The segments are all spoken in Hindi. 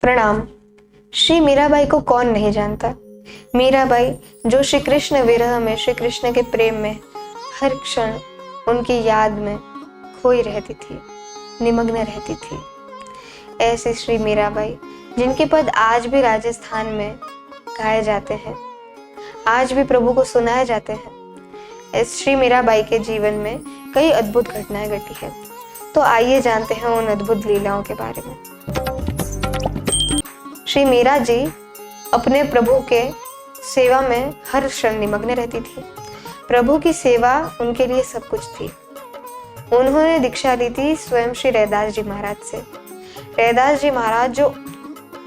प्रणाम। श्री मीराबाई को कौन नहीं जानता। मीराबाई जो श्री कृष्ण विरह में, श्री कृष्ण के प्रेम में हर क्षण उनकी याद में खोई रहती थी, निमग्न रहती थी। ऐसे श्री मीराबाई जिनके पद आज भी राजस्थान में गाए जाते हैं, आज भी प्रभु को सुनाए जाते हैं। इस श्री मीराबाई के जीवन में कई अद्भुत घटनाएं घटी है, तो आइए जानते हैं उन अद्भुत लीलाओं के बारे में। श्री मीरा जी अपने प्रभु के सेवा में हर क्षण निमग्न रहती थी। प्रभु की सेवा उनके लिए सब कुछ थी। उन्होंने दीक्षा ली थी स्वयं श्री रैदास जी महाराज से। रैदास जी महाराज जो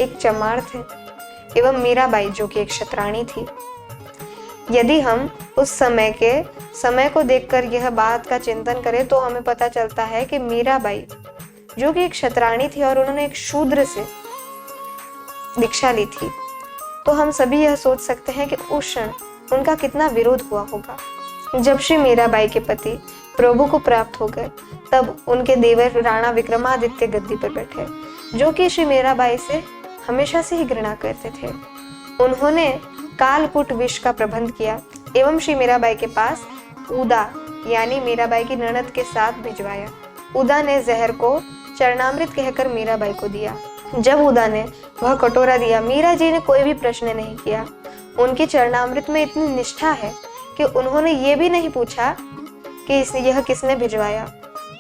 एक चमार थे एवं मीराबाई जो कि एक क्षत्राणी थी। यदि हम उस समय को देखकर यह बात का चिंतन करें तो हमें पता चलता है कि मीराबाई जो कि एक क्षत्राणी थी और उन्होंने एक शूद्र से दीक्षा ली थी, तो हम सभी यह सोच सकते हैं कि उस क्षण उनका कितना विरोध हुआ होगा। जब श्री मीराबाई के पति प्रभु को प्राप्त हो गए, तब उनके देवर राणा विक्रमादित्य गद्दी पर बैठे, जो कि श्री मीराबाई से हमेशा से ही घृणा करते थे। उन्होंने कालकूट विष का प्रबंध किया एवं श्री मीराबाई के पास उदा यानी मीराबाई की ननद के साथ भिजवाया। उदा ने जहर को चरणामृत कहकर मीराबाई को दिया। जब उदा ने वह कटोरा दिया, मीरा जी ने कोई भी प्रश्न नहीं किया। उनकी चरणामृत में इतनी निष्ठा है कि उन्होंने ये भी नहीं पूछा कि यह किसने भिजवाया।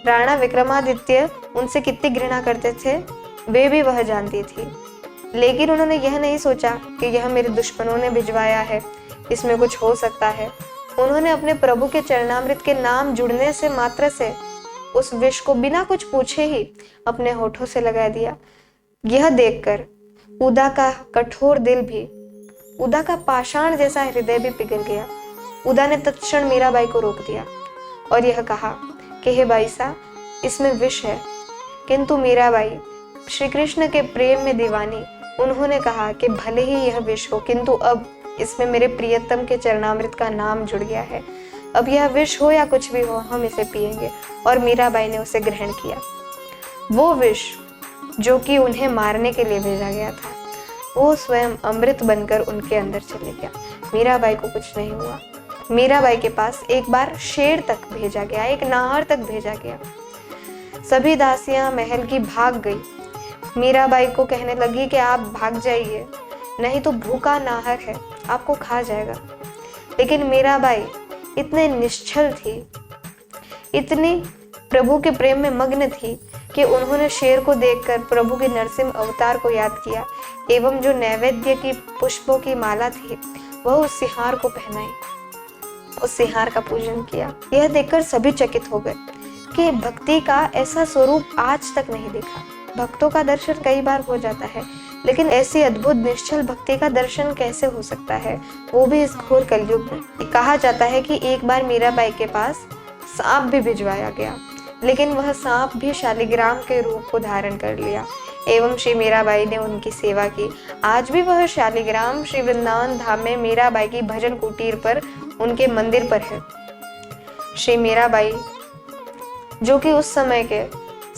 राणा विक्रमादित्य उनसे कितनी घृणा करते थे वे भी वह जानती थी, लेकिन उन्होंने यह नहीं सोचा कि यह मेरे दुश्मनों ने भिजवाया है, इसमें कुछ हो सकता है। उन्होंने अपने प्रभु के चरणामृत के नाम जुड़ने से मात्र से उस विष को बिना कुछ पूछे ही अपने होठों से लगा दिया। यह देखकर उदा का कठोर दिल भी, उदा का पाषाण जैसा हृदय भी पिघल गया। उदा ने तत्क्षण मीराबाई को रोक दिया और यह कहा कि हे बाईसा, इसमें विष है। किंतु मीराबाई श्री कृष्ण के प्रेम में दीवानी, उन्होंने कहा कि भले ही यह विष हो, किंतु अब इसमें मेरे प्रियतम के चरणामृत का नाम जुड़ गया है। अब यह विष हो या कुछ भी हो, हम इसे पिएंगे। और मीराबाई ने उसे ग्रहण किया। वो विष जो कि उन्हें मारने के लिए भेजा गया था, वो स्वयं अमृत बनकर उनके अंदर चले गया। मीराबाई को कुछ नहीं हुआ। मीराबाई के पास एक बार शेर तक भेजा गया, एक नाहर तक भेजा गया। सभी दासियां महल की भाग गई। मीराबाई को कहने लगी कि आप भाग जाइए, नहीं तो भूखा नाहर है, आपको खा जाएगा। लेकिन मीराबाई इतने निश्चल थी, इतनी प्रभु के प्रेम में मग्न थी कि उन्होंने शेर को देखकर प्रभु के नरसिंह अवतार को याद किया एवं जो नैवेद्य की पुष्पों की माला थी वह उस सिंहार को पहनाई, उस सिंहार का पूजन किया। यह देखकर सभी चकित हो गए कि भक्ति का ऐसा स्वरूप आज तक नहीं देखा। भक्तों का दर्शन कई बार हो जाता है, लेकिन ऐसी अद्भुत निश्चल भक्ति का दर्शन कैसे हो सकता है, वो भी इस घोर कलयुग में। कहा जाता है कि एक बार मीराबाई के पास सांप भी भिजवाया गया, लेकिन वह सांप भी शालिग्राम के रूप को धारण कर लिया एवं श्री मीराबाई ने उनकी सेवा की। आज भी वह शालिग्राम श्री वृंदावन धाम में मीराबाई की भजन कुटीर पर उनके मंदिर पर है। श्री मीराबाई जो कि उस समय के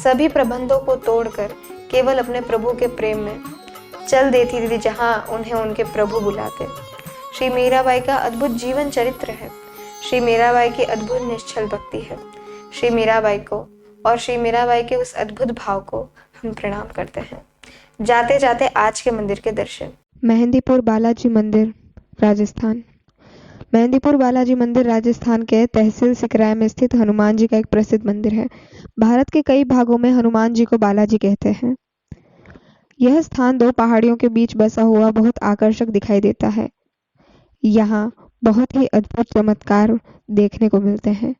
सभी प्रबंधों को तोड़कर केवल अपने प्रभु के प्रेम में चल देती थी जहां उन्हें उनके प्रभु बुलाते। श्री मीराबाई का अद्भुत जीवन चरित्र है। श्री मीराबाई की अद्भुत निश्चल भक्ति है। श्री मीराबाई को और श्री मीराबाई के उस अद्भुत भाव को हम प्रणाम करते हैं। जाते जाते आज के मंदिर के दर्शन। मेहंदीपुर बालाजी मंदिर, राजस्थान। मेहंदीपुर बालाजी मंदिर राजस्थान के तहसील सिकराय में स्थित हनुमान जी का एक प्रसिद्ध मंदिर है। भारत के कई भागों में हनुमान जी को बालाजी कहते हैं। यह स्थान दो पहाड़ियों के बीच बसा हुआ बहुत आकर्षक दिखाई देता है। यहाँ बहुत ही अद्भुत चमत्कार देखने को मिलते हैं।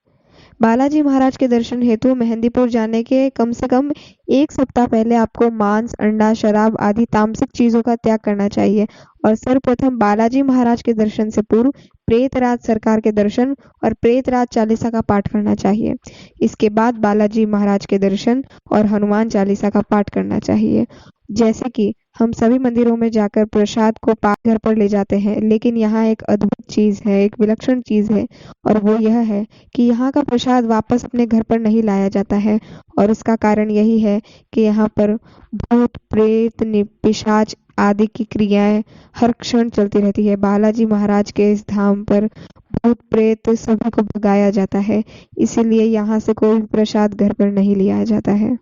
बालाजी महाराज के दर्शन हेतु मेहंदीपुर जाने के कम से कम एक सप्ताह पहले आपको मांस, अंडा, शराब आदि तामसिक चीजों का त्याग करना चाहिए और सर्वप्रथम बालाजी महाराज के दर्शन से पूर्व प्रेतराज सरकार के दर्शन और प्रेतराज चालीसा का पाठ करना चाहिए। इसके बाद बालाजी महाराज के दर्शन और हनुमान चालीसा का पाठ करना चाहिए। जैसे कि हम सभी मंदिरों में जाकर प्रसाद को पाकर घर पर ले जाते हैं, लेकिन यहाँ एक अद्भुत चीज़ है, एक विलक्षण चीज़ है, और वो यह है कि यहाँ का प्रसाद वापस अपने घर पर नहीं लाया जाता है। और इसका कारण यही है कि यहाँ पर भूत, प्रेत, पिशाच आदि की क्रियाएं हर क्षण चलती रहती है। बालाजी महाराज के इस धाम पर भूत प्रेत सभी को भगाया जाता है, इसीलिए यहाँ से कोई भी प्रसाद घर पर नहीं लिया जाता है।